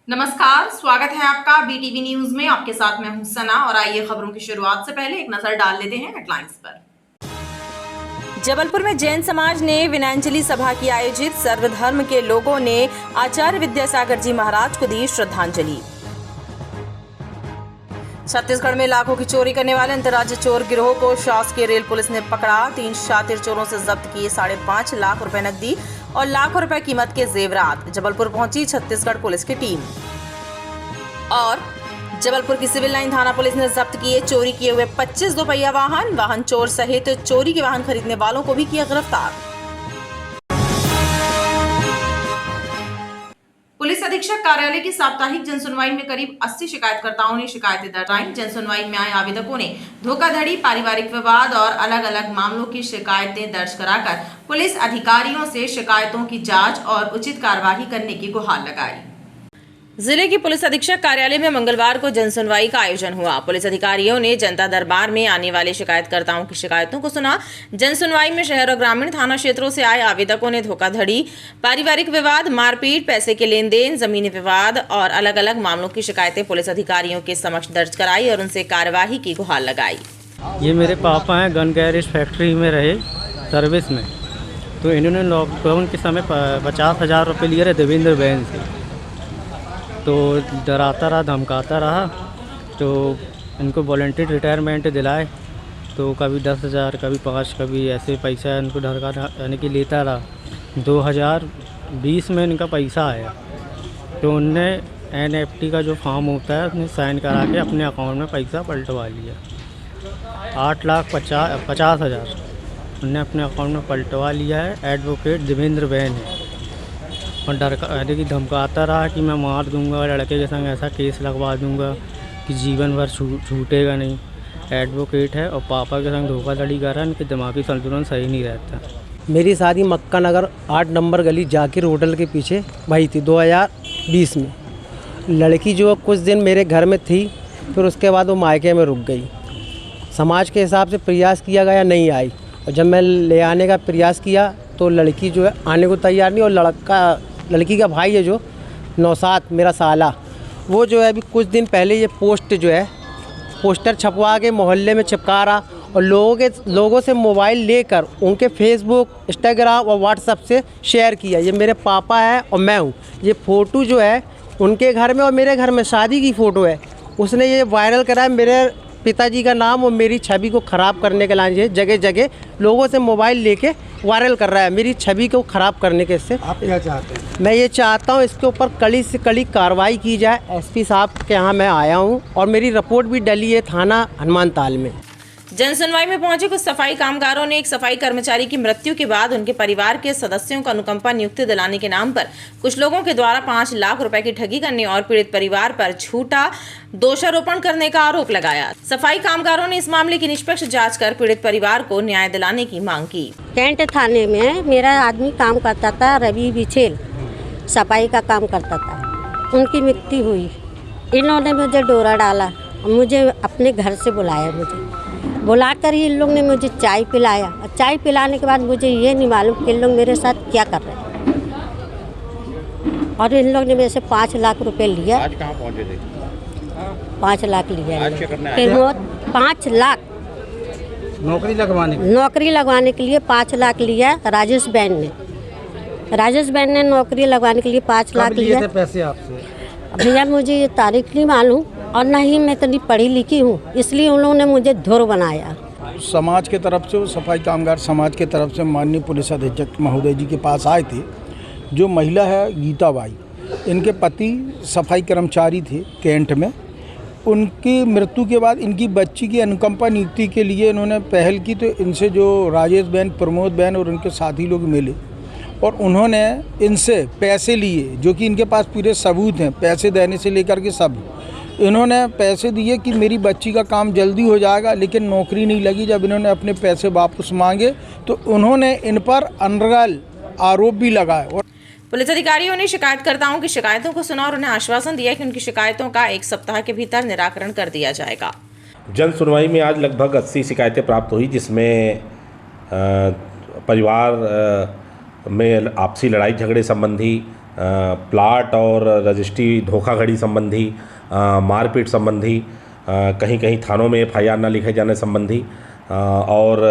नमस्कार, स्वागत है आपका बीटीवी न्यूज में। आपके साथ मैं हूं सना और आइए खबरों की शुरुआत से पहले एक नजर डाल लेते हैं हेडलाइंस पर। जबलपुर में जैन समाज ने विनयांजलि सभा की आयोजित। सर्वधर्म के लोगों ने आचार्य विद्यासागर जी महाराज को दी श्रद्धांजलि। छत्तीसगढ़ में लाखों की चोरी करने वाले अंतर्राज्यीय चोर गिरोह को शासकीय रेल पुलिस ने पकड़ा। 3 शातिर चोरों से जब्त किए 5.5 लाख रुपए नकदी और लाखों रुपए कीमत के जेवरात। जबलपुर पहुंची छत्तीसगढ़ पुलिस की टीम। और जबलपुर की सिविल लाइन थाना पुलिस ने जब्त किए चोरी किए हुए 25 दोपहिया वाहन चोर सहित चोरी के वाहन खरीदने वालों को भी किया गिरफ्तार। पुलिस अधीक्षक कार्यालय की साप्ताहिक जनसुनवाई में करीब 80 शिकायतकर्ताओं ने शिकायतें दर्ज। जनसुनवाई में आए आवेदकों ने धोखाधड़ी, पारिवारिक विवाद और अलग अलग मामलों की शिकायतें दर्ज कराकर पुलिस अधिकारियों से शिकायतों की जांच और उचित कार्यवाही करने की गुहार लगाई। जिले की पुलिस अधीक्षक कार्यालय में मंगलवार को जनसुनवाई का आयोजन हुआ। पुलिस अधिकारियों ने जनता दरबार में आने वाले शिकायतकर्ताओं की शिकायतों को सुना। जनसुनवाई में शहर और ग्रामीण थाना क्षेत्रों से आए आवेदकों ने धोखाधड़ी, पारिवारिक विवाद, मारपीट, पैसे के लेन देन, जमीनी विवाद और अलग अलग मामलों की शिकायतें पुलिस अधिकारियों के समक्ष दर्ज कराई और उनसे कार्यवाही की गुहार लगाई। ये मेरे पापा हैं, गन गैरेज फैक्ट्री में रहे सर्विस में, तो इन्होंने लॉकडाउन के समय 50,000 रुपये लिए रहे देवेंद्र बहन से। तो डराता रहा, धमकाता रहा, तो इनको वॉलंटियर रिटायरमेंट दिलाए। तो कभी 10,000, कभी 5, कभी ऐसे पैसा इनको ढरका यानी कि लेता रहा। 2020 में इनका पैसा आया तो उनने NFT का जो फॉर्म होता है उसने साइन करा के अपने अकाउंट में पैसा पलटवा लिया। 8,50,000 उनने अपने अकाउंट में पलटवा लिया है। एडवोकेट देवेंद्र बहन है और यानी कि धमकाता रहा कि मैं मार दूंगा, लड़के के संग ऐसा केस लगवा दूंगा कि जीवन भर छूटेगा नहीं। एडवोकेट है और पापा के संग धोखाधड़ी कर रहा है। इनके दिमागी संतुलन सही नहीं रहता। मेरी शादी मक्का नगर 8 नंबर गली जाकिर होटल के पीछे भाई थी 2020 में। लड़की जो कुछ दिन मेरे घर में थी, फिर उसके बाद वो मायके में रुक गई। समाज के हिसाब से प्रयास किया गया, नहीं आई। और जब मैं ले आने का प्रयास किया तो लड़की जो है आने को तैयार नहीं। और लड़की का भाई है जो नौसाद, मेरा साला, वो जो है अभी कुछ दिन पहले ये पोस्टर छपवा के मोहल्ले में चिपका रहा और लोगों से मोबाइल लेकर उनके फेसबुक, इंस्टाग्राम और व्हाट्सएप से शेयर किया। ये मेरे पापा है और मैं हूँ। ये फ़ोटो जो है उनके घर में और मेरे घर में शादी की फ़ोटो है। उसने ये वायरल करा है मेरे पिताजी का नाम और मेरी छवि को ख़राब करने के लिए जगह जगह लोगों से मोबाइल लेके वायरल कर रहा है मेरी छवि को ख़राब करने के। इससे आप क्या चाहते हैं? मैं ये चाहता हूँ इसके ऊपर कड़ी से कड़ी कार्रवाई की जाए। SP साहब के यहाँ मैं आया हूँ और मेरी रिपोर्ट भी डली है थाना हनुमानताल में। जनसुनवाई में पहुंचे कुछ सफाई कामगारों ने एक सफाई कर्मचारी की मृत्यु के बाद उनके परिवार के सदस्यों को अनुकंपा नियुक्ति दिलाने के नाम पर कुछ लोगों के द्वारा 5 लाख रुपए की ठगी करने और पीड़ित परिवार पर झूठा दोषारोपण करने का आरोप लगाया। सफाई कामगारों ने इस मामले की निष्पक्ष जांच कर पीड़ित परिवार को न्याय दिलाने की मांग की। कैंट थाने में मेरा आदमी काम करता था, रवि बिछेल, सफाई का काम करता था। उनकी मृत्यु हुई। इन्होंने मुझे डोरा डाला, मुझे अपने घर से बुलाया। मुझे बुलाकर ही इन लोग ने मुझे चाय पिलाया और चाय पिलाने के बाद मुझे ये नहीं मालूम कि इन लोग मेरे साथ क्या कर रहे हैं। और इन लोग ने मेरे से 5 लाख रुपए लिया। आज कहाँ पहुँचे थे? 5 लाख लिया। आज क्या करने आए? 5 लाख नौकरी लगवाने के लिए 5 लाख लिया राजेश बहन ने नौकरी लगवाने के लिए 5 लाख लिया। थे पैसे आपसे? भैया मुझे ये तारीख नहीं मालूम और ना ही मैं इतनी पढ़ी लिखी हूँ, इसलिए उन लोगों ने मुझे धुर बनाया। समाज के तरफ से, सफाई कामगार समाज के तरफ से माननीय पुलिस अधीक्षक महोदय जी के पास आए थे। जो महिला है गीता बाई, इनके पति सफाई कर्मचारी थे कैंट में। उनकी मृत्यु के बाद इनकी बच्ची की अनुकंपा नियुक्ति के लिए इन्होंने पहल की। तो इनसे जो राजेश बहन, प्रमोद बहन और उनके साथी लोग मिले और उन्होंने इनसे पैसे लिए, जो कि इनके पास पूरे सबूत हैं, पैसे देने से लेकर के सब। इन्होंने पैसे दिए कि मेरी बच्ची का काम जल्दी हो जाएगा, लेकिन नौकरी नहीं लगी। जब इन्होंने अपने पैसे वापस मांगे तो उन्होंने इन पर अनर्गल आरोप भी लगाए। और पुलिस अधिकारियों ने शिकायतकर्ताओं की शिकायतों को सुना और उन्हें आश्वासन दिया कि उनकी शिकायतों का 1 सप्ताह के भीतर निराकरण कर दिया जाएगा। जन सुनवाई में आज लगभग 80 शिकायतें प्राप्त हुई, जिसमें परिवार में आपसी लड़ाई झगड़े संबंधी प्लाट और रजिस्ट्री धोखाधड़ी संबंधी, मारपीट संबंधी, कहीं कहीं थानों में FIR न लिखे जाने संबंधी और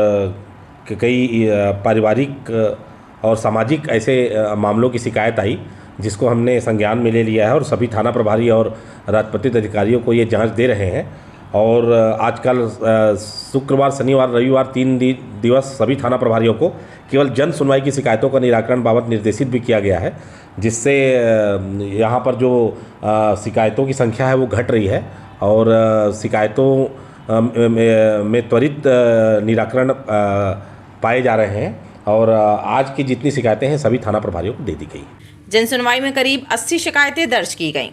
कई पारिवारिक और सामाजिक ऐसे मामलों की शिकायत आई, जिसको हमने संज्ञान में ले लिया है और सभी थाना प्रभारी और राजपत्रित अधिकारियों को ये जांच दे रहे हैं। और आजकल शुक्रवार, शनिवार, रविवार 3 दिवस सभी थाना प्रभारियों को केवल जन सुनवाई की शिकायतों का निराकरण बाबत निर्देशित भी किया गया है, जिससे यहाँ पर जो शिकायतों की संख्या है वो घट रही है और शिकायतों में त्वरित निराकरण पाए जा रहे हैं। और आज की जितनी शिकायतें हैं सभी थाना प्रभारियों को दे दी गई। जन सुनवाई में करीब 80 शिकायतें दर्ज की गईं।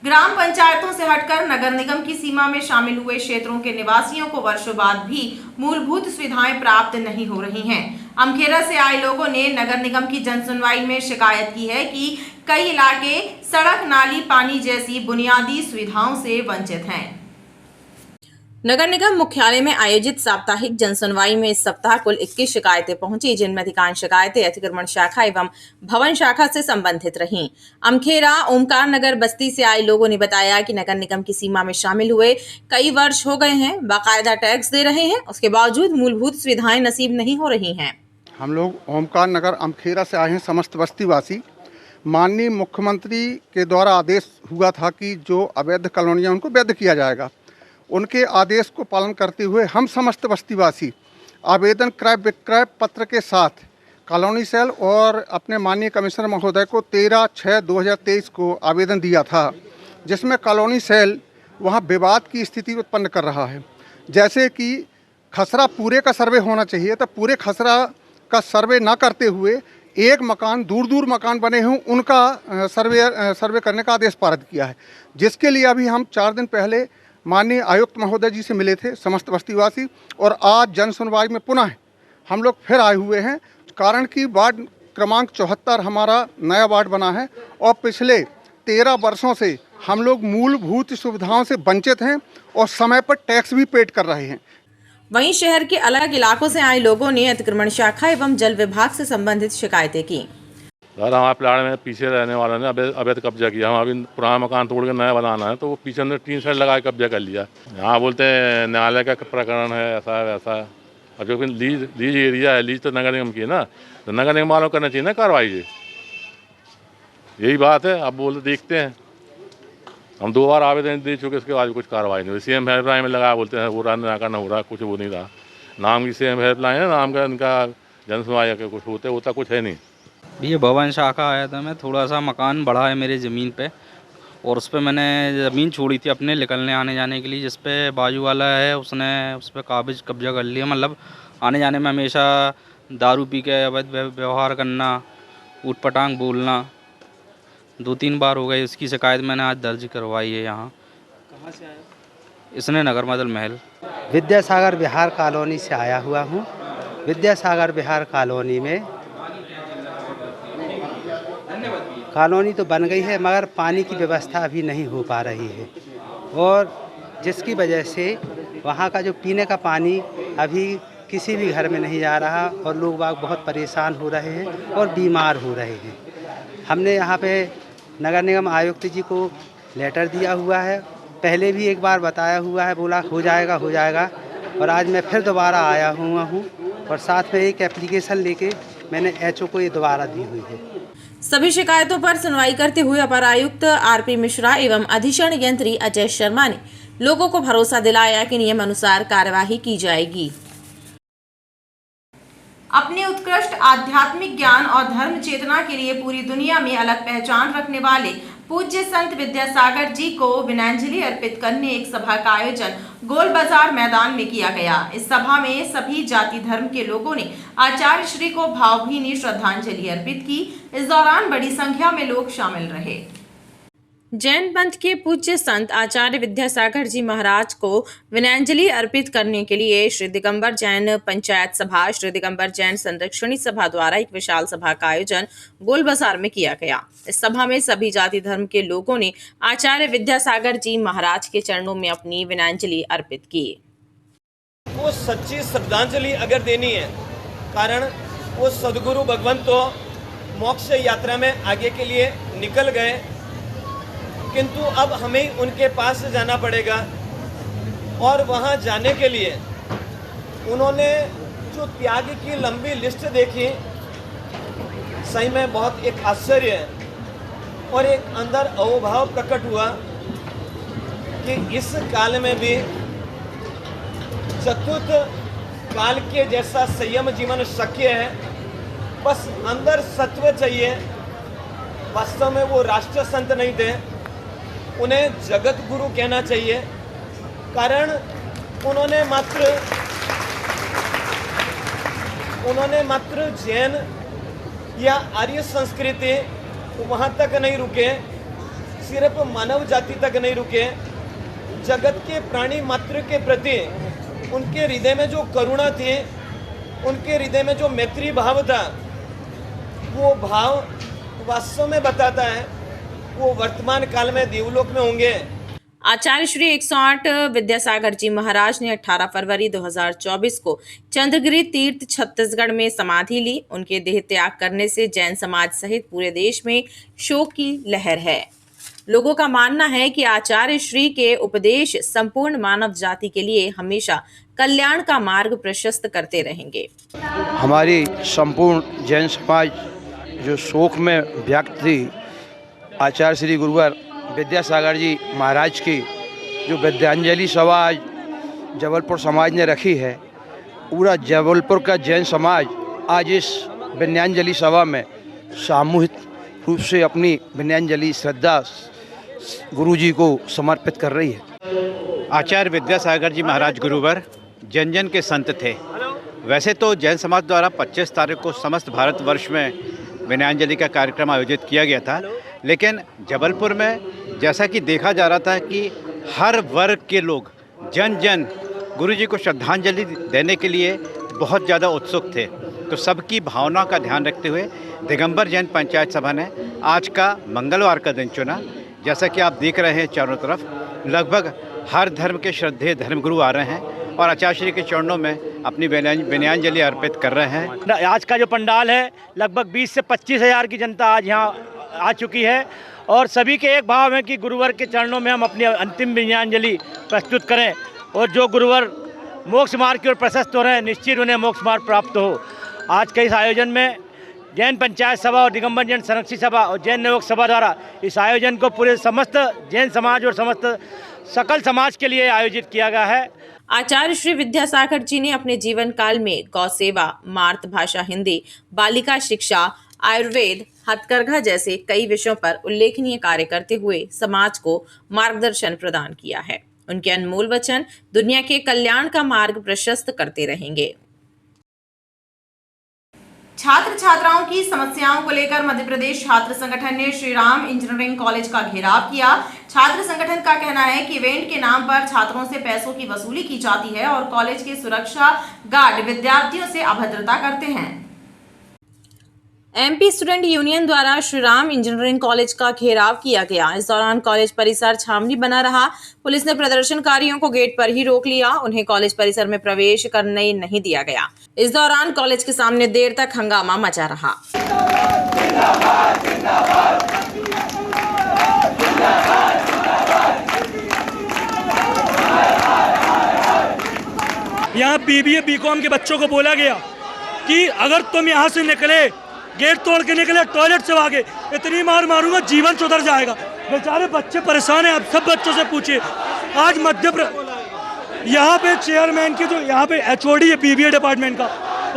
ग्राम पंचायतों से हटकर नगर निगम की सीमा में शामिल हुए क्षेत्रों के निवासियों को वर्षों बाद भी मूलभूत सुविधाएं प्राप्त नहीं हो रही हैं। अमखेरा से आए लोगों ने नगर निगम की जन सुनवाई में शिकायत की है कि कई इलाके सड़क, नाली, पानी जैसी बुनियादी सुविधाओं से वंचित हैं। नगर निगम मुख्यालय में आयोजित साप्ताहिक जन सुनवाई में इस सप्ताह कुल 21 शिकायतें पहुंची, जिनमें अधिकांश शिकायतें अतिक्रमण शाखा एवं भवन शाखा से संबंधित रहीं। अमखेरा, ओमकार नगर बस्ती से आए लोगों ने बताया कि नगर निगम की सीमा में शामिल हुए कई वर्ष हो गए हैं, बाकायदा टैक्स दे रहे हैं, उसके बावजूद मूलभूत सुविधाएं नसीब नहीं हो रही हैं। हम लोग ओमकार नगर अमखेरा से आए हैं, समस्त बस्तीवासी। माननीय मुख्यमंत्री के द्वारा आदेश हुआ था कि जो अवैध कॉलोनियां उनको वैध किया जाएगा। उनके आदेश को पालन करते हुए हम समस्त बस्तीवासी आवेदन क्रय विक्रय पत्र के साथ कॉलोनी सेल और अपने माननीय कमिश्नर महोदय को 13/6/2023 को आवेदन दिया था, जिसमें कॉलोनी सेल वहां विवाद की स्थिति उत्पन्न कर रहा है। जैसे कि खसरा पूरे का सर्वे होना चाहिए, तो पूरे खसरा का सर्वे ना करते हुए एक मकान, दूर दूर मकान बने हों, उनका सर्वे करने का आदेश पारित किया है, जिसके लिए अभी हम 4 दिन पहले माननीय आयुक्त महोदय जी से मिले थे समस्त बस्तीवासी। और आज जन सुनवाई में पुनः हम लोग फिर आए हुए हैं, कारण कि वार्ड क्रमांक 74 हमारा नया वार्ड बना है और पिछले 13 वर्षों से हम लोग मूलभूत सुविधाओं से वंचित हैं और समय पर टैक्स भी पेड कर रहे हैं। वहीं शहर के अलग इलाकों से आए लोगों ने अतिक्रमण शाखा एवं जल विभाग से संबंधित शिकायतें की। सर, हमारे प्लाट में पीछे रहने वालों ने अवैध कब्जा किया। हम अभी पुराना मकान तोड़ के नया बनाना है, तो वो पीछे ने 3 साइड लगा के कब्जा कर लिया। यहाँ बोलते हैं न्यायालय का प्रकरण है, ऐसा है वैसा है। और जो लीज एरिया है, लीज तो नगर निगम की है ना, तो नगर निगम वालों करना चाहिए ना कार्रवाई। यही बात है। अब बोलते देखते हैं, हम 2 बार आवेदन दे चुके, उसके बाद कुछ कार्रवाई नहीं हुई। CM हेल्पलाइन में लगाया, बोलते हैं हो रहा ना करना हो रहा, कुछ वो नहीं रहा। नाम की CM हेल्पलाइन है, नाम का इनका जन सुनवाई के कुछ होता कुछ है नहीं। ये भवन शाखा आया था, मैं थोड़ा सा मकान बढ़ा है मेरी ज़मीन पे, और उस पर मैंने ज़मीन छोड़ी थी अपने निकलने आने जाने के लिए, जिस पे बाजू वाला है उसने उस पर काबिज कब्जा कर लिया। मतलब आने जाने में हमेशा दारू पी के अवैध व्यवहार करना, ऊट पटांग बोलना, 2-3 बार हो गए। इसकी शिकायत मैंने आज दर्ज करवाई है। यहाँ कहाँ से आया? इसने नगर मदल महल विद्यासागर विहार कॉलोनी से आया हुआ हूँ। विद्यासागर विहार कॉलोनी में कॉलोनी तो बन गई है, मगर पानी की व्यवस्था अभी नहीं हो पा रही है, और जिसकी वजह से वहाँ का जो पीने का पानी अभी किसी भी घर में नहीं जा रहा, और लोग बाग बहुत परेशान हो रहे हैं और बीमार हो रहे हैं। हमने यहाँ पे नगर निगम आयुक्त जी को लेटर दिया हुआ है, पहले भी एक बार बताया हुआ है, बोला हो जाएगा, और आज मैं फिर दोबारा आया हुआ हूँ, और साथ में एक एप्लीकेशन लेके मैंने HO को ये दोबारा दी हुई है। सभी शिकायतों पर सुनवाई करते हुए अपर आयुक्त RP मिश्रा एवं अधीक्षण यंत्री अजय शर्मा ने लोगों को भरोसा दिलाया कि नियम अनुसार कार्यवाही की जाएगी। अपने उत्कृष्ट आध्यात्मिक ज्ञान और धर्म चेतना के लिए पूरी दुनिया में अलग पहचान रखने वाले पूज्य संत विद्यासागर जी को विनयाञ्जलि अर्पित करने एक सभा का आयोजन गोल बाजार मैदान में किया गया। इस सभा में सभी जाति धर्म के लोगों ने आचार्य श्री को भावभीनी श्रद्धांजलि अर्पित की। इस दौरान बड़ी संख्या में लोग शामिल रहे। जैन पंथ के पूज्य संत आचार्य विद्यासागर जी महाराज को विनयाञ्जलि अर्पित करने के लिए श्री दिगंबर जैन पंचायत सभा, श्री दिगंबर जैन संरक्षणी सभा द्वारा एक विशाल सभा का आयोजन गोल बाजार में किया गया। इस सभा में सभी जाति धर्म के लोगों ने आचार्य विद्यासागर जी महाराज के चरणों में अपनी विनयाञ्जलि अर्पित की। वो सच्ची श्रद्धांजलि अगर देनी है, कारण वो सदगुरु भगवंत तो मोक्ष यात्रा में आगे के लिए निकल गए, किंतु अब हमें उनके पास जाना पड़ेगा। और वहाँ जाने के लिए उन्होंने जो त्याग की लंबी लिस्ट देखी, सही में बहुत एक आश्चर्य है और एक अंदर अहोभाव प्रकट हुआ कि इस काल में भी चतुर्थ काल के जैसा संयम जीवन शक्य है। बस अंदर सत्व चाहिए। वास्तव में वो राष्ट्र संत नहीं थे, उन्हें जगत गुरु कहना चाहिए, कारण उन्होंने मात्र जैन या आर्य संस्कृति वहाँ तक नहीं रुके, सिर्फ मानव जाति तक नहीं रुके, जगत के प्राणी मात्र के प्रति उनके हृदय में जो करुणा थी, उनके हृदय में जो मैत्री भाव था, वो भाव वास्तव में बताता है वो वर्तमान काल में देवलोक में होंगे। आचार्य श्री 108 विद्यासागर जी महाराज ने 18 फरवरी 2024 को चंद्रगिरी तीर्थ छत्तीसगढ़ में समाधि ली। उनके देह त्याग करने से जैन समाज सहित पूरे देश में शोक की लहर है। लोगों का मानना है कि आचार्य श्री के उपदेश संपूर्ण मानव जाति के लिए हमेशा कल्याण का मार्ग प्रशस्त करते रहेंगे। हमारी संपूर्ण जैन समाज जो शोक में व्यक्त थी, आचार्य श्री गुरुवर विद्यासागर जी महाराज की जो विद्यांजलि सभा आज जबलपुर समाज ने रखी है, पूरा जबलपुर का जैन समाज आज इस विद्यांजलि सभा में सामूहिक रूप से अपनी विद्यांजलि श्रद्धा गुरुजी को समर्पित कर रही है। आचार्य विद्यासागर जी महाराज गुरुवर जन जन के संत थे। वैसे तो जैन समाज द्वारा 25 तारीख को समस्त भारतवर्ष में विनयांजलि का कार्यक्रम आयोजित किया गया था, लेकिन जबलपुर में जैसा कि देखा जा रहा था कि हर वर्ग के लोग जन जन गुरुजी को श्रद्धांजलि देने के लिए बहुत ज़्यादा उत्सुक थे। तो सबकी भावना का ध्यान रखते हुए दिगंबर जैन पंचायत सभा ने आज का मंगलवार का दिन चुना। जैसा कि आप देख रहे हैं चारों तरफ लगभग हर धर्म के श्रद्धेय धर्मगुरु आ रहे हैं और आचार्य श्री के चरणों में अपनी विनयांजलि अर्पित कर रहे हैं। आज का जो पंडाल है लगभग 20 से 25 हज़ार की जनता आज यहाँ आ चुकी है और सभी के एक भाव है कि गुरुवर के चरणों में हम अपनी अंतिम विनयांजलि प्रस्तुत करें और जो गुरुवर मोक्ष मार्ग की ओर प्रशस्त हो रहे हैं, निश्चित उन्हें मोक्ष मार्ग प्राप्त हो। आज के इस आयोजन में जैन पंचायत सभा और दिगंबर जैन संरक्षित सभा और जैन नियोग सभा द्वारा इस आयोजन को पूरे समस्त जैन समाज और समस्त सकल समाज के लिए आयोजित किया गया है। आचार्य श्री विद्यासागर जी ने अपने जीवन काल में गौ सेवा, मातृभाषा हिंदी, बालिका शिक्षा, आयुर्वेद, हथकरघा जैसे कई विषयों पर उल्लेखनीय कार्य करते हुए समाज को मार्गदर्शन प्रदान किया है। उनके अनमोल वचन दुनिया के कल्याण का मार्ग प्रशस्त करते रहेंगे। छात्र छात्राओं की समस्याओं को लेकर मध्य प्रदेश छात्र संगठन ने श्री राम इंजीनियरिंग कॉलेज का घेराव किया। छात्र संगठन का कहना है कि इवेंट के नाम पर छात्रों से पैसों की वसूली की जाती है और कॉलेज के सुरक्षा गार्ड विद्यार्थियों से अभद्रता करते हैं। एमपी स्टूडेंट यूनियन द्वारा श्री राम इंजीनियरिंग कॉलेज का घेराव किया गया। इस दौरान कॉलेज परिसर छावनी बना रहा। पुलिस ने प्रदर्शनकारियों को गेट पर ही रोक लिया। उन्हें कॉलेज परिसर में प्रवेश करने नहीं दिया गया। इस दौरान कॉलेज के सामने देर तक हंगामा मचा रहा। यहाँ बीबीए बीकॉम के बच्चों को बोला गया कि अगर तुम यहाँ से निकले, गेट तोड़ के निकले, टॉयलेट से भागे, इतनी मार मारूंगा जीवन सुधर जाएगा। बेचारे बच्चे परेशान हैं। आप सब बच्चों से पूछिए। आज यहाँ पे चेयरमैन की जो यहाँ पे HOD है बीबीए डिपार्टमेंट का,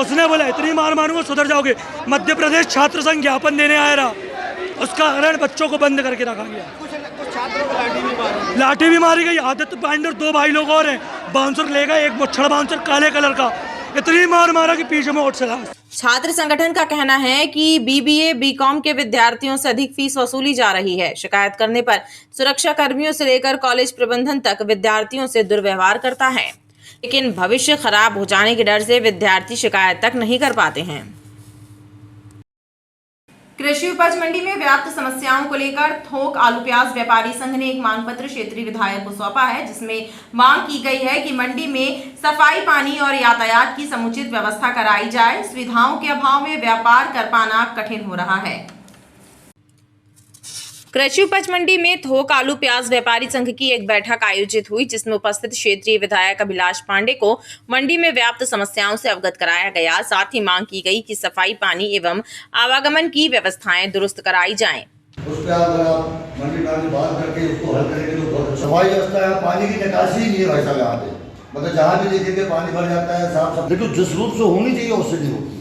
उसने बोला इतनी मार मारूंगा सुधर जाओगे। मध्य प्रदेश छात्र संघ ज्ञापन देने आया रहा, उसका कारण बच्चों को बंद करके रखा गया। लाठी भी मारी गई। आदित्य पांडे और 2 भाई लोग और हैं। बाउंसर ले गए, एक मुच्छड़ बाउंसर काले कलर का, इतनी मार मारा कि पीछे में उठ चला। छात्र संगठन का कहना है कि बीबीए बीकॉम के विद्यार्थियों से अधिक फीस वसूली जा रही है। शिकायत करने पर सुरक्षा कर्मियों से लेकर कॉलेज प्रबंधन तक विद्यार्थियों से दुर्व्यवहार करता है, लेकिन भविष्य खराब हो जाने के डर से विद्यार्थी शिकायत तक नहीं कर पाते हैं। कृषि उपज मंडी में व्याप्त समस्याओं को लेकर थोक आलू प्याज व्यापारी संघ ने एक मांग पत्र क्षेत्रीय विधायक को सौंपा है, जिसमें मांग की गई है कि मंडी में सफाई, पानी और यातायात की समुचित व्यवस्था कराई जाए। सुविधाओं के अभाव में व्यापार कर पाना कठिन हो रहा है। कृषि उपज मंडी में थोक आलू प्याज व्यापारी संघ की एक बैठक आयोजित हुई, जिसमें उपस्थित क्षेत्रीय विधायक अभिलाष पांडे को मंडी में व्याप्त समस्याओं से अवगत कराया गया। साथ ही मांग की गई कि सफाई, पानी एवं आवागमन की व्यवस्थाएं दुरुस्त कराई जाएं। उस पर आप मंडी में बात करके उसको हल करेंगे तो बहुत अच्छा। सफाई व्यवस्था है, पानी की निकासी ही नहीं है भाई साहब यहाँ पे, मतलब जहाँ भी देखेंगे पानी भर जाता है, साफ सफाई देखो जिस रूप से होनी चाहिए उससे नहीं होती।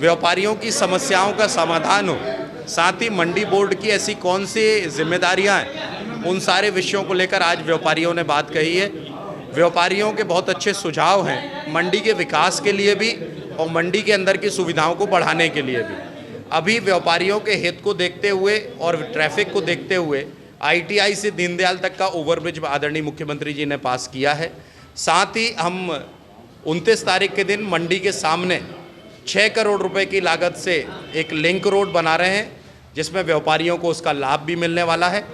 व्यापारियों की समस्याओं का समाधान हो, साथ ही मंडी बोर्ड की ऐसी कौन सी जिम्मेदारियां हैं, उन सारे विषयों को लेकर आज व्यापारियों ने बात कही है। व्यापारियों के बहुत अच्छे सुझाव हैं मंडी के विकास के लिए भी और मंडी के अंदर की सुविधाओं को बढ़ाने के लिए भी। अभी व्यापारियों के हित को देखते हुए और ट्रैफिक को देखते हुए ITI से दीनदयाल तक का ओवरब्रिज आदरणीय मुख्यमंत्री जी ने पास किया है। साथ ही हम 29 तारीख के दिन मंडी के सामने 6 करोड़ रुपए की लागत से एक लिंक रोड बना रहे हैं, जिसमें व्यापारियों को उसका लाभ भी मिलने वाला है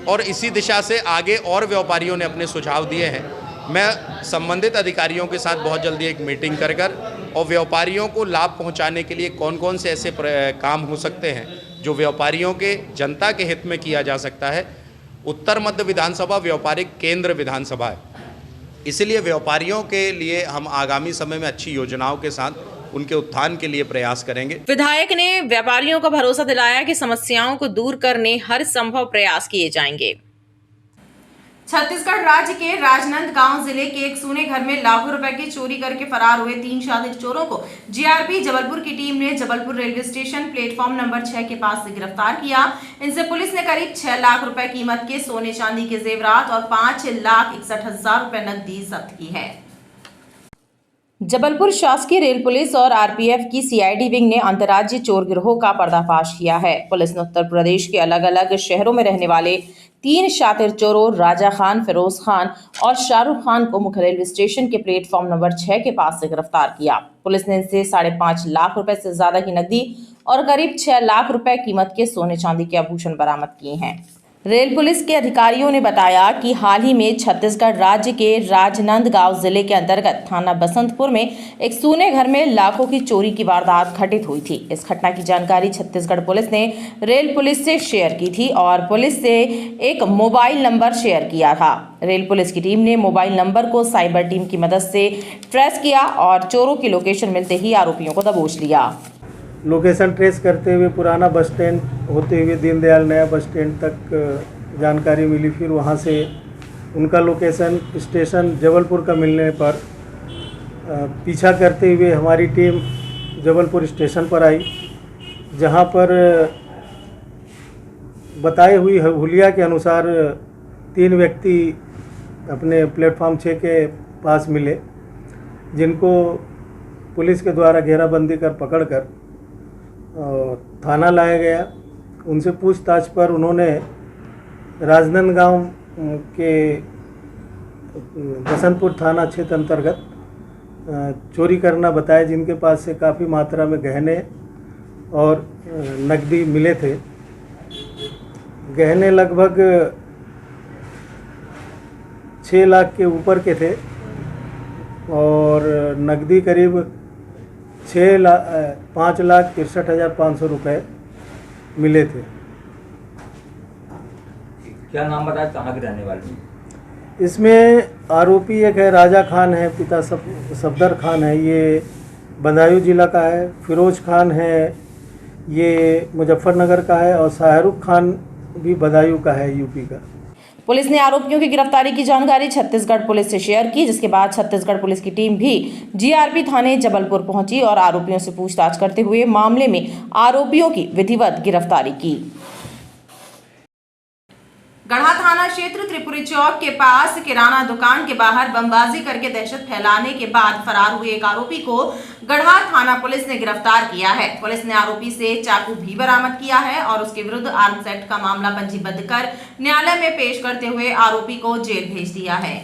और इसी दिशा से आगे और व्यापारियों ने अपने सुझाव दिए हैं। मैं संबंधित अधिकारियों के साथ बहुत जल्दी एक मीटिंग कर और व्यापारियों को लाभ पहुंचाने के लिए कौन कौन से ऐसे काम हो सकते हैं जो व्यापारियों के, जनता के हित में किया जा सकता है। उत्तर मध्य विधानसभा व्यापारिक केंद्र विधानसभा है, इसलिए व्यापारियों के लिए हम आगामी समय में अच्छी योजनाओं के साथ उनके उत्थान के लिए प्रयास करेंगे। विधायक ने व्यापारियों को भरोसा दिलाया कि समस्याओं को दूर करने हर संभव प्रयास किए जाएंगे। छत्तीसगढ़ राज्य के राजनांदगांव जिले के एक सूने घर में लाखों रुपए की चोरी करके फरार हुए 3 शातिर चोरों को GRP जबलपुर की टीम ने Jabalpur railway station platform number 6 के पास से गिरफ्तार किया। इनसे पुलिस ने करीब 6 लाख रुपए कीमत के सोने चांदी के जेवरात और 5,61,000 रुपए नकदी जब्त की है। जबलपुर शासकीय रेल पुलिस और RPF की CID विंग ने अंतर्राज्यीय चोर गिरोह का पर्दाफाश किया है। पुलिस ने उत्तर प्रदेश के अलग अलग शहरों में रहने वाले 3 शातिर चोरों राजा खान, फिरोज खान और शाहरुख खान को मुख्य रेलवे स्टेशन के प्लेटफॉर्म नंबर 6 के पास से गिरफ्तार किया। पुलिस ने इनसे 5.5 लाख रुपए से ज्यादा की नकदी और करीब 6 लाख रुपए कीमत के सोने चांदी के आभूषण बरामद किए हैं। रेल पुलिस के अधिकारियों ने बताया कि हाल ही में छत्तीसगढ़ राज्य के राजनांदगांव जिले के अंतर्गत थाना बसंतपुर में एक सूने घर में लाखों की चोरी की वारदात घटित हुई थी। इस घटना की जानकारी छत्तीसगढ़ पुलिस ने रेल पुलिस से शेयर की थी और पुलिस से एक मोबाइल नंबर शेयर किया था। रेल पुलिस की टीम ने मोबाइल नंबर को साइबर टीम की मदद से ट्रेस किया और चोरों की लोकेशन मिलते ही आरोपियों को दबोच लिया। लोकेशन ट्रेस करते हुए पुराना बस स्टैंड होते हुए दीनदयाल नया बस स्टैंड तक जानकारी मिली। फिर वहाँ से उनका लोकेशन स्टेशन जबलपुर का मिलने पर पीछा करते हुए हमारी टीम जबलपुर स्टेशन पर आई, जहाँ पर बताई हुई हुलिया के अनुसार 3 व्यक्ति अपने प्लेटफॉर्म 6 के पास मिले, जिनको पुलिस के द्वारा घेराबंदी कर पकड़कर थाना लाया गया। उनसे पूछताछ पर उन्होंने राजनांदगांव के बसंतपुर थाना क्षेत्र अंतर्गत चोरी करना बताया, जिनके पास से काफ़ी मात्रा में गहने और नकदी मिले थे। गहने लगभग 6 लाख के ऊपर के थे और नकदी करीब 5,63,500 रुपये मिले थे। क्या नाम बताया, कहाँ के रहने वाले? इसमें आरोपी एक है राजा खान है, पिता सफदर खान है, ये बदायूं जिला का है। फिरोज खान है, ये मुजफ्फरनगर का है और शाहरुख खान भी बदायूं का है, यूपी का। पुलिस ने आरोपियों की गिरफ्तारी की जानकारी छत्तीसगढ़ पुलिस से शेयर की, जिसके बाद छत्तीसगढ़ पुलिस की टीम भी GRP थाने जबलपुर पहुंची और आरोपियों से पूछताछ करते हुए मामले में आरोपियों की विधिवत गिरफ्तारी की। गढ़ा थाना क्षेत्र त्रिपुरी चौक के पास किराना दुकान के बाहर बमबाजी करके दहशत फैलाने के बाद फरार हुए एक आरोपी को गढ़ा थाना पुलिस ने गिरफ्तार किया है। पुलिस ने आरोपी से चाकू भी बरामद किया है और उसके विरुद्ध आर्म्स एक्ट का मामला पंजीबद्ध कर न्यायालय में पेश करते हुए आरोपी को जेल भेज दिया है।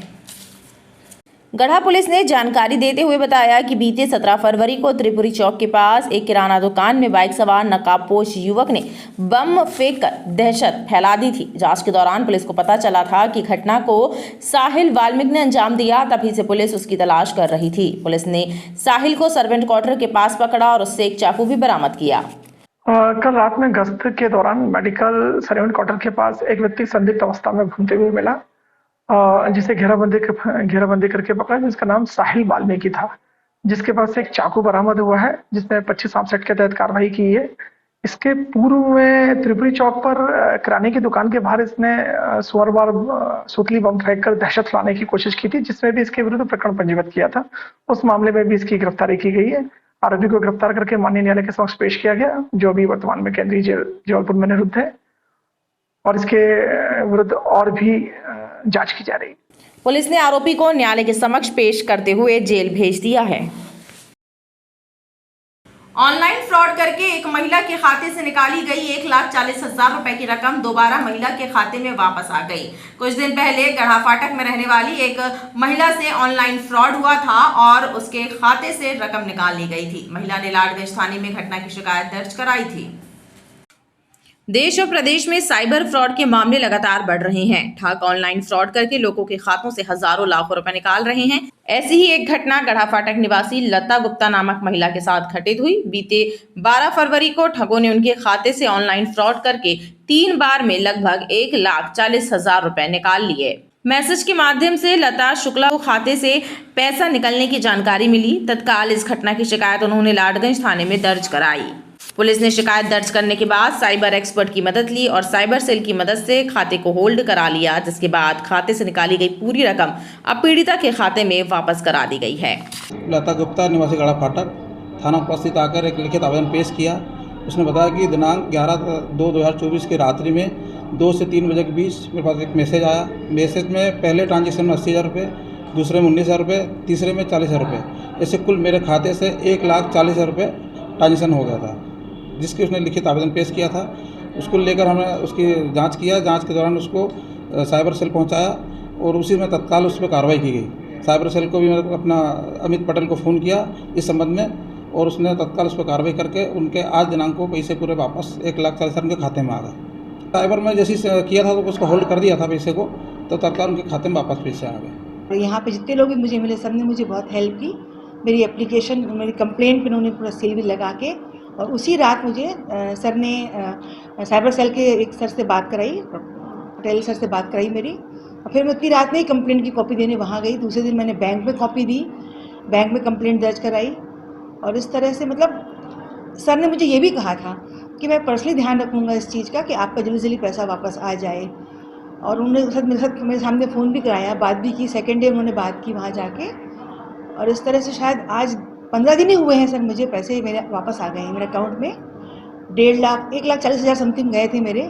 गढ़ा पुलिस ने जानकारी देते हुए बताया कि बीते 17 फरवरी को त्रिपुरी चौक के पास एक किराना दुकान में बाइक सवार नकाबपोश युवक ने बम फेंककर दहशत फैला दी थी। जांच के दौरान पुलिस को पता चला था कि घटना को साहिल वाल्मीकि ने अंजाम दिया, तभी से पुलिस उसकी तलाश कर रही थी। पुलिस ने साहिल को सर्वेंट क्वार्टर के पास पकड़ा और उससे एक चाकू भी बरामद किया। कल रात में गश्त के दौरान मेडिकल सर्वेंट क्वार्टर के पास एक व्यक्ति संदिग्ध अवस्था में घूमते हुए मिला, जिसे घेराबंदी करके पकड़ा, जिसका नाम साहिल वाल्मीकि था, जिसके पास एक चाकू बरामद हुआ है, जिसने 25 आर्मसेट के तहत कार्रवाई की है। इसके पूर्व में त्रिपुरी चौक पर किराने की दुकान के बाहर इसने स्वरबार सुतली बम फेंककर दहशत फैलाने की कोशिश की थी, जिसमें भी इसके विरुद्ध प्रकरण पंजीबद्ध किया था। उस मामले में भी इसकी गिरफ्तारी की गई है। आरोपी को गिरफ्तार करके माननीय न्यायालय के समक्ष पेश किया गया, जो अभी वर्तमान में केंद्रीय जेल जबलपुर में निरुद्ध है, और इसके विरुद्ध और भी जांच की जा रही है। पुलिस ने आरोपी को न्यायालय के समक्ष पेश करते हुए जेल भेज दिया है। ऑनलाइन फ्रॉड करके एक महिला के खाते से निकाली गई 1,40,000 रुपए की रकम दोबारा महिला के खाते में वापस आ गई। कुछ दिन पहले गढ़ा फाटक में रहने वाली एक महिला से ऑनलाइन फ्रॉड हुआ था और उसके खाते से रकम निकाल ली गई थी। महिला ने लाडगंज थाने में घटना की शिकायत दर्ज कराई थी। देश और प्रदेश में साइबर फ्रॉड के मामले लगातार बढ़ रहे हैं। ठग ऑनलाइन फ्रॉड करके लोगों के खातों से हजारों लाखों रुपए निकाल रहे हैं। ऐसी ही एक घटना गढ़ा फाटक निवासी लता गुप्ता नामक महिला के साथ घटित हुई। बीते 12 फरवरी को ठगों ने उनके खाते से ऑनलाइन फ्रॉड करके 3 बार में लगभग 1,40,000 रुपए निकाल लिए। मैसेज के माध्यम से लता शुक्ला को खाते से पैसा निकलने की जानकारी मिली। तत्काल इस घटना की शिकायत उन्होंने लाडगंज थाने में दर्ज कराई। पुलिस ने शिकायत दर्ज करने के बाद साइबर एक्सपर्ट की मदद ली और साइबर सेल की मदद से खाते को होल्ड करा लिया, जिसके बाद खाते से निकाली गई पूरी रकम अब पीड़िता के खाते में वापस करा दी गई है। लता गुप्ता निवासी गढ़ा फाटक थाना उपस्थित आकर एक लिखित आवेदन पेश किया। उसने बताया कि दिनांक 11/2/2024 की रात्रि में 2 से 3 बजे के बीच मेरे पास एक मैसेज आया। मैसेज में पहले ट्रांजेक्शन में 80,000 रुपये, दूसरे में 19,000 रुपये, तीसरे में 40,000 रुपये, ऐसे कुल मेरे खाते से 1,40,000 रुपये ट्रांजेक्शन हो गया था, जिसकी उसने लिखित आवेदन पेश किया था। उसको लेकर हमने उसकी जांच किया। जांच के दौरान उसको साइबर सेल पहुंचाया और उसी में तत्काल उस पर कार्रवाई की गई। साइबर सेल को भी मतलब अपना अमित पटेल को फ़ोन किया इस संबंध में, और उसने तत्काल उस पर कार्रवाई करके उनके आज दिनांक को पैसे पूरे वापस 1,40,000 उनके खाते में आ गए। साइबर में जैसे किया था तो उसको होल्ड कर दिया था पैसे को, तो तत्काल उनके खाते में वापस पैसे आ गए। यहाँ पे जितने लोग भी मुझे मिले, सब ने मुझे बहुत हेल्प की। मेरी एप्लीकेशन, मेरी कंप्लेंट पर उन्होंने पूरा सील भी लगा के, और उसी रात मुझे सर ने साइबर सेल के एक सर से बात कराई, पटेल सर से बात कराई मेरी, और फिर मैं उतनी रात में ही कंप्लेंट की कॉपी देने वहाँ गई। दूसरे दिन मैंने बैंक में कॉपी दी, बैंक में कंप्लेंट दर्ज कराई, और इस तरह से मतलब सर ने मुझे ये भी कहा था कि मैं पर्सनली ध्यान रखूँगा इस चीज़ का कि आपका जल्दी से जल्दी पैसा वापस आ जाए। और उन्होंने मेरे सामने फ़ोन भी कराया, बात भी की। सेकेंड डे उन्होंने बात की वहाँ जाके, और इस तरह से शायद आज 15 दिन ही हुए हैं सर, मुझे पैसे मेरे वापस आ गए हैं मेरे अकाउंट में। 1,40,000 समथिंग गए थे मेरे,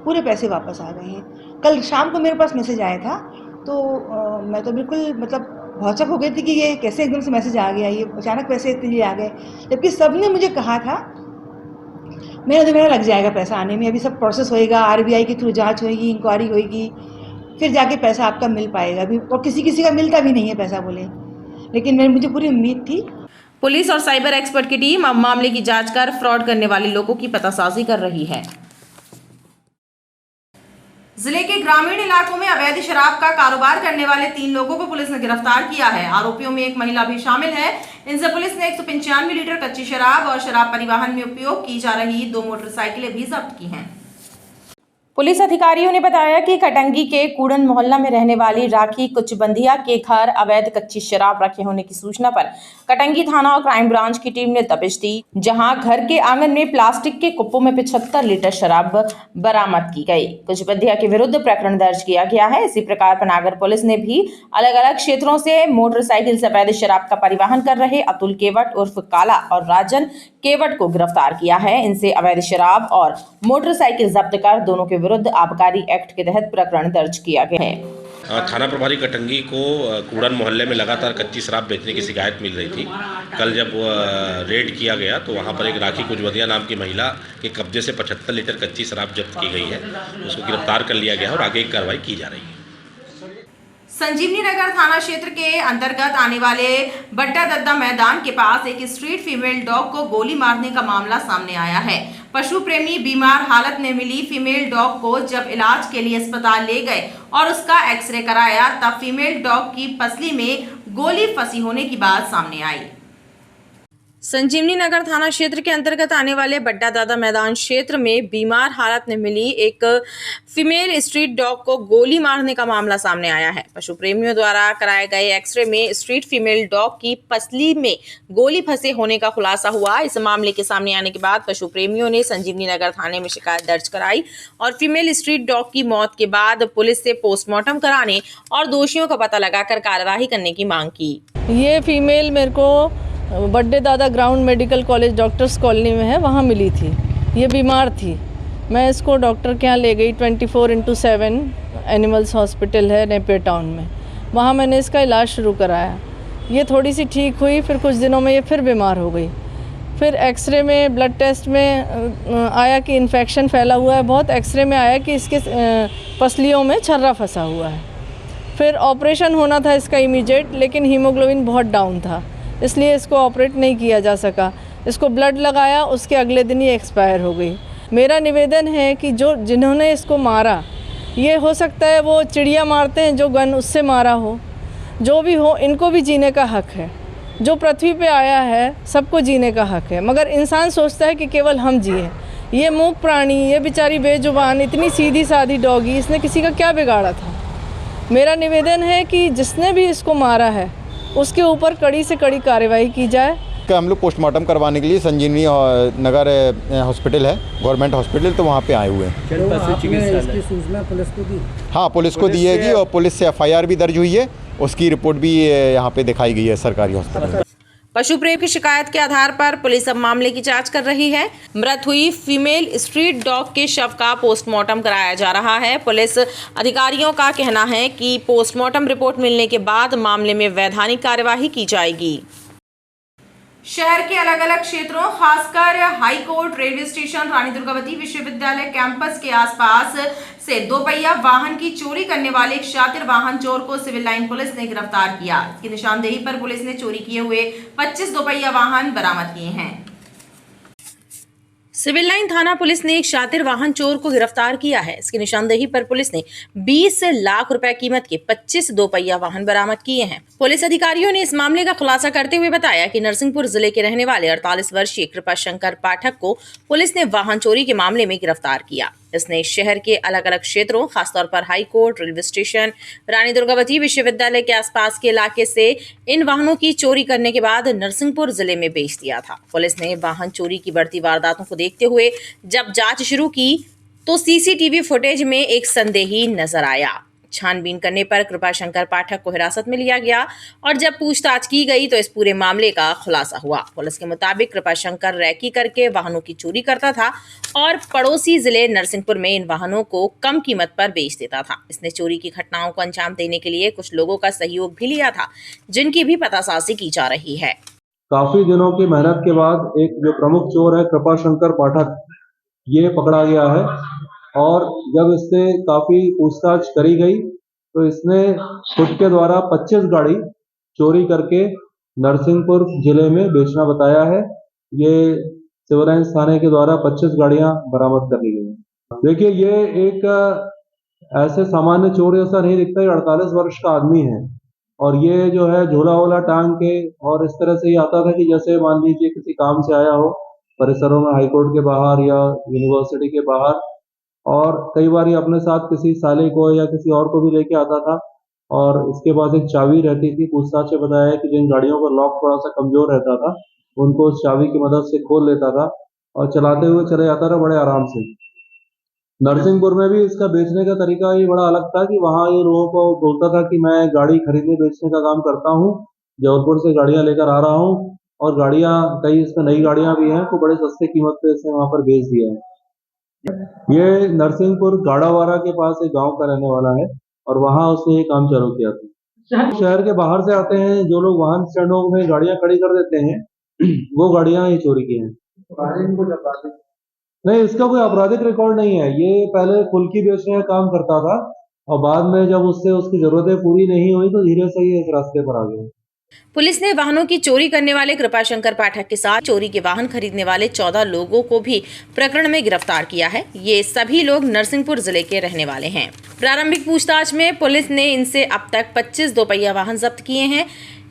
पूरे पैसे वापस आ गए हैं। कल शाम को मेरे पास मैसेज आया था, तो मैं तो बिल्कुल मतलब भौचक हो गई थी कि ये कैसे एकदम से मैसेज आ गया, ये अचानक पैसे इतने आ गए। जबकि सब ने मुझे कहा था मेरा लग जाएगा पैसा आने में, अभी सब प्रोसेस होएगा, RBI के थ्रू जाँच होएगी, इंक्वायरी होएगी, फिर जाके पैसा आपका मिल पाएगा। अभी और किसी का मिलता भी नहीं है पैसा बोले, लेकिन मुझे पूरी उम्मीद थी। पुलिस और साइबर एक्सपर्ट की टीम अब मामले की जांच कर फ्रॉड करने वाले लोगों की पतासाजी कर रही है। जिले के ग्रामीण इलाकों में अवैध शराब का कारोबार करने वाले 3 लोगों को पुलिस ने गिरफ्तार किया है। आरोपियों में एक महिला भी शामिल है। इनसे पुलिस ने 195 लीटर कच्ची शराब और शराब परिवहन में उपयोग की जा रही 2 मोटरसाइकिलें भी जब्त की हैं। पुलिस अधिकारियों ने बताया कि कटंगी के कूड़न मोहल्ला में रहने वाली राखी कुचबंधिया के घर अवैध कच्ची शराब रखे होने की सूचना पर कटंगी थाना और क्राइम ब्रांच की टीम ने दबिश दी, जहां घर के आंगन में प्लास्टिक के कुप्पों में 75 लीटर शराब बरामद की गई। कुचबंधिया के विरुद्ध प्रकरण दर्ज किया गया है। इसी प्रकार पनागर पुलिस ने भी अलग अलग क्षेत्रों से मोटरसाइकिल से अवैध शराब का परिवहन कर रहे अतुल केवट उर्फ काला और राजन केवट को गिरफ्तार किया है। इनसे अवैध शराब और मोटरसाइकिल जब्त कर दोनों के विरुद्ध आबकारी एक्ट के तहत प्रकरण दर्ज किया गया है। थाना प्रभारी कटंगी को कूड़न मोहल्ले में लगातार कच्ची शराब बेचने की शिकायत मिल रही थी। कल जब रेड किया गया तो वहां पर एक राखी कुचबंधिया नाम की महिला के कब्जे से 75 लीटर कच्ची शराब जब्त की गई है। उसको गिरफ्तार कर लिया गया और आगे की कार्रवाई की जा रही है। संजीवनी नगर थाना क्षेत्र के अंतर्गत आने वाले बट्टा दद्दा मैदान के पास एक स्ट्रीट फीमेल डॉग को गोली मारने का मामला सामने आया है। पशु प्रेमी बीमार हालत में मिली फीमेल डॉग को जब इलाज के लिए अस्पताल ले गए और उसका एक्सरे कराया, तब फीमेल डॉग की पसली में गोली फंसी होने की बात सामने आई। संजीवनी नगर थाना क्षेत्र के अंतर्गत आने वाले बट्टा दादा मैदान क्षेत्र में बीमार हालत में मिली एक फीमेल स्ट्रीट डॉग को गोली मारने का मामला सामने आया है। पशु प्रेमियों द्वारा कराए गए एक्सरे में स्ट्रीट फीमेल डॉग की पसली में गोली फंसे होने का खुलासा हुआ। इस मामले के सामने आने के बाद पशु प्रेमियों ने संजीवनी नगर थाने में शिकायत दर्ज कराई और फीमेल स्ट्रीट डॉग की मौत के बाद पुलिस से पोस्टमार्टम कराने और दोषियों का पता लगाकर कार्यवाही करने की मांग की। ये फीमेल मेरे को बड्डे दादा ground medical college doctors colony में है, वहाँ मिली थी। ये बीमार थी, मैं इसको डॉक्टर के यहाँ ले गई। 24/7 एनिमल्स हॉस्पिटल है नेपियर टाउन में, वहाँ मैंने इसका इलाज शुरू कराया। ये थोड़ी सी ठीक हुई, फिर कुछ दिनों में ये फिर बीमार हो गई। फिर एक्सरे में ब्लड टेस्ट में आया कि इन्फेक्शन फैला हुआ है बहुत। एक्सरे में आया कि इसके पसलियों में छर्रा फंसा हुआ है। फिर ऑपरेशन होना था इसका इमीडिएट, लेकिन हीमोग्लोबिन बहुत डाउन था, इसलिए इसको ऑपरेट नहीं किया जा सका। इसको ब्लड लगाया, उसके अगले दिन ही एक्सपायर हो गई। मेरा निवेदन है कि जिन्होंने इसको मारा, ये हो सकता है वो चिड़िया मारते हैं जो गन, उससे मारा हो, जो भी हो, इनको भी जीने का हक है। जो पृथ्वी पे आया है सबको जीने का हक है, मगर इंसान सोचता है कि केवल हम जिए। ये मूक प्राणी, ये बेचारी बेजुबान, इतनी सीधी सादी डॉगी, इसने किसी का क्या बिगाड़ा था। मेरा निवेदन है कि जिसने भी इसको मारा है उसके ऊपर कड़ी से कड़ी कार्रवाई की जाए। हम लोग पोस्टमार्टम करवाने के लिए संजीवनी नगर हॉस्पिटल है, गवर्नमेंट हॉस्पिटल, तो वहाँ पे आए हुए हैं। इसकी सूचना पुलिस को दी? हाँ, पुलिस को दी है और पुलिस से FIR भी दर्ज हुई है, उसकी रिपोर्ट भी यहाँ पे दिखाई गई है सरकारी हॉस्पिटल में। पशु प्रेमी की शिकायत के आधार पर पुलिस अब मामले की जांच कर रही है। मृत हुई फीमेल स्ट्रीट डॉग के शव का पोस्टमार्टम कराया जा रहा है। पुलिस अधिकारियों का कहना है कि पोस्टमार्टम रिपोर्ट मिलने के बाद मामले में वैधानिक कार्यवाही की जाएगी। शहर के अलग अलग क्षेत्रों, खासकर high court, railway station, Rani Durgavati विश्वविद्यालय कैंपस के आसपास से 2 पहिया वाहन की चोरी करने वाले एक शातिर वाहन चोर को सिविल लाइन पुलिस ने गिरफ्तार किया। इसकी निशानदेही पर पुलिस ने चोरी किए हुए 25 2 पहिया वाहन बरामद किए हैं। सिविल लाइन थाना पुलिस ने एक शातिर वाहन चोर को गिरफ्तार किया है। इसकी निशानदेही पर पुलिस ने 20 लाख रुपए कीमत के 25 2 पहिया वाहन बरामद किए हैं। पुलिस अधिकारियों ने इस मामले का खुलासा करते हुए बताया कि नरसिंहपुर जिले के रहने वाले 48 वर्षीय कृपाशंकर पाठक को पुलिस ने वाहन चोरी के मामले में गिरफ्तार किया। इसने शहर के अलग अलग क्षेत्रों, खासतौर पर high court, railway station, Rani Durgavati विश्वविद्यालय के आसपास के इलाके से इन वाहनों की चोरी करने के बाद नरसिंहपुर जिले में बेच दिया था। पुलिस ने वाहन चोरी की बढ़ती वारदातों को देखते हुए जब जांच शुरू की तो CCTV फुटेज में एक संदेही नजर आया। छानबीन करने पर कृपाशंकर पाठक को हिरासत में लिया गया और जब पूछताछ की गई तो इस पूरे मामले का खुलासा हुआ। पुलिस के मुताबिक कृपाशंकर रैकी करके वाहनों की चोरी करता था और पड़ोसी जिले नरसिंहपुर में इन वाहनों को कम कीमत पर बेच देता था। इसने चोरी की घटनाओं को अंजाम देने के लिए कुछ लोगों का सहयोग भी लिया था, जिनकी भी पतासाजी की जा रही है। काफी दिनों की मेहनत के बाद एक जो प्रमुख चोर है कृपाशंकर पाठक, ये पकड़ा गया है और जब इससे काफी पूछताछ करी गई तो इसने खुद के द्वारा 25 गाड़ी चोरी करके नरसिंहपुर जिले में बेचना बताया है। ये सिविल लाइंस थाने के द्वारा 25 गाड़ियां बरामद कर ली गई हैं। देखिए, ये एक ऐसे सामान्य चोर जैसा नहीं दिखता, ये 48 वर्ष का आदमी है और ये जो है झोला वोला टांग के और इस तरह से ही आता था कि जैसे मान लीजिए किसी काम से आया हो परिसरों में, हाईकोर्ट के बाहर या यूनिवर्सिटी के बाहर, और कई बार ये अपने साथ किसी साले को या किसी और को भी लेके आता था और इसके पास एक चाबी रहती थी। पूछताछ से बताया है कि जिन गाड़ियों का लॉक थोड़ा सा कमजोर रहता था उनको उस चाबी की मदद से खोल लेता था और चलाते हुए चले जाता था बड़े आराम से। नरसिंहपुर में भी इसका बेचने का तरीका ही बड़ा अलग था कि वहाँ ये लोगों को बोलता था कि मैं गाड़ी खरीदने बेचने का काम करता हूँ, जबलपुर से गाड़ियाँ लेकर आ रहा हूँ और गाड़ियाँ कई इसमें नई गाड़ियाँ भी हैं तो बड़े सस्ते कीमत पे इसने वहाँ पर बेच दिया है। ये नरसिंहपुर गाड़ावाड़ा के पास एक गांव का रहने वाला है और वहाँ उसने ये काम चालू किया था। शहर के बाहर से आते हैं जो लोग वाहन स्टैंडों में गाड़ियां खड़ी कर देते हैं, वो गाड़ियां ही चोरी की हैं। नहीं, इसका कोई आपराधिक रिकॉर्ड नहीं है। ये पहले फुल्की बेचने का काम करता था और बाद में जब उससे उसकी ज़रूरतें पूरी नहीं हुई तो धीरे से ये इस रास्ते पर आ गए। पुलिस ने वाहनों की चोरी करने वाले कृपाशंकर पाठक के साथ चोरी के वाहन खरीदने वाले 14 लोगों को भी प्रकरण में गिरफ्तार किया है। ये सभी लोग नरसिंहपुर जिले के रहने वाले हैं। प्रारंभिक पूछताछ में पुलिस ने इनसे अब तक 25 दोपहिया वाहन जब्त किए हैं,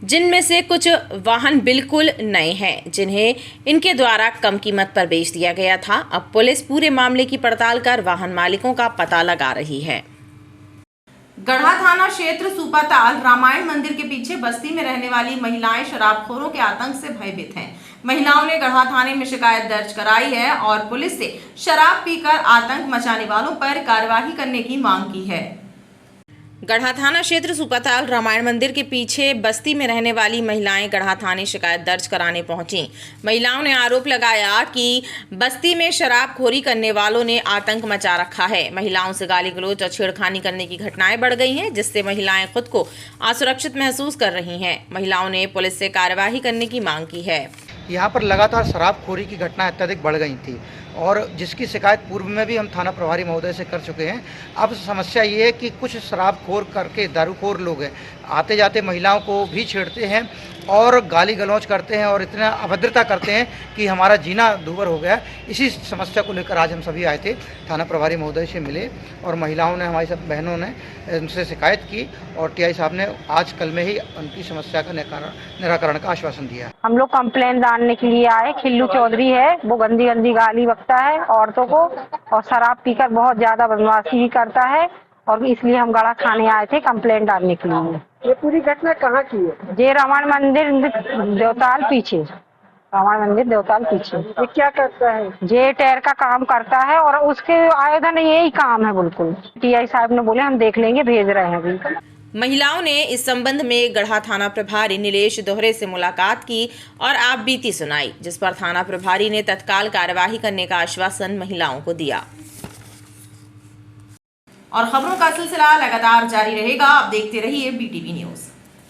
जिनमें से कुछ वाहन बिल्कुल नए हैं, जिन्हें इनके द्वारा कम कीमत पर बेच दिया गया था। अब पुलिस पूरे मामले की पड़ताल कर वाहन मालिकों का पता लगा रही है। गढ़ा थाना क्षेत्र सुपाताल रामायण मंदिर के पीछे बस्ती में रहने वाली महिलाएं शराबखोरों के आतंक से भयभीत हैं। महिलाओं ने गढ़ा थाने में शिकायत दर्ज कराई है और पुलिस से शराब पीकर आतंक मचाने वालों पर कार्यवाही करने की मांग की है। गढ़ा थाना क्षेत्र सुपाताल रामायण मंदिर के पीछे बस्ती में रहने वाली महिलाएं गढ़ा थाने शिकायत दर्ज कराने पहुंची। महिलाओं ने आरोप लगाया कि बस्ती में शराबखोरी करने वालों ने आतंक मचा रखा है। महिलाओं से गाली गलौज और छेड़खानी करने की घटनाएं बढ़ गई हैं, जिससे महिलाएं खुद को असुरक्षित महसूस कर रही हैं। महिलाओं ने पुलिस से कार्यवाही करने की मांग की है। यहाँ पर लगातार शराबखोरी की घटनाएं अत्यधिक बढ़ गई थी और जिसकी शिकायत पूर्व में भी हम थाना प्रभारी महोदय से कर चुके हैं। अब समस्या ये है कि कुछ शराबखोर करके दारूखोर लोग हैं, आते जाते महिलाओं को भी छेड़ते हैं और गाली गलौज करते हैं और इतना अभद्रता करते हैं कि हमारा जीना दूभर हो गया। इसी समस्या को लेकर आज हम सभी आए थे, थाना प्रभारी महोदय से मिले और महिलाओं ने, हमारी सब बहनों ने उनसे शिकायत की और टीआई साहब ने आज कल में ही उनकी समस्या का निराकरण का आश्वासन दिया। हम लोग कंप्लेंट डालने के लिए आए। खिल्लू चौधरी है, वो गंदी गंदी गाली बकता है औरतों को और शराब पीकर बहुत ज्यादा बदमाशी भी करता है और इसलिए हम गढ़ा थाने आए थे कंप्लेंट डालने के लिए। ये पूरी घटना कहाँ की है? ये रामायण मंदिर देवताल पीछे, रामायण मंदिर देवताल पीछे। ये क्या करता है? ये टायर का काम करता है और उसके आयोजन यही काम है। बिल्कुल टीआई साहब ने बोले हम देख लेंगे, भेज रहे हैं अभी। महिलाओं ने इस संबंध में गढ़ा थाना प्रभारी नीलेश दोहरे से मुलाकात की और आप बीती सुनाई, जिस पर थाना प्रभारी ने तत्काल कार्यवाही करने का आश्वासन महिलाओं को दिया। और खबरों का सिलसिला लगातार जारी रहेगा। आप देखते रहिए BTV न्यूज।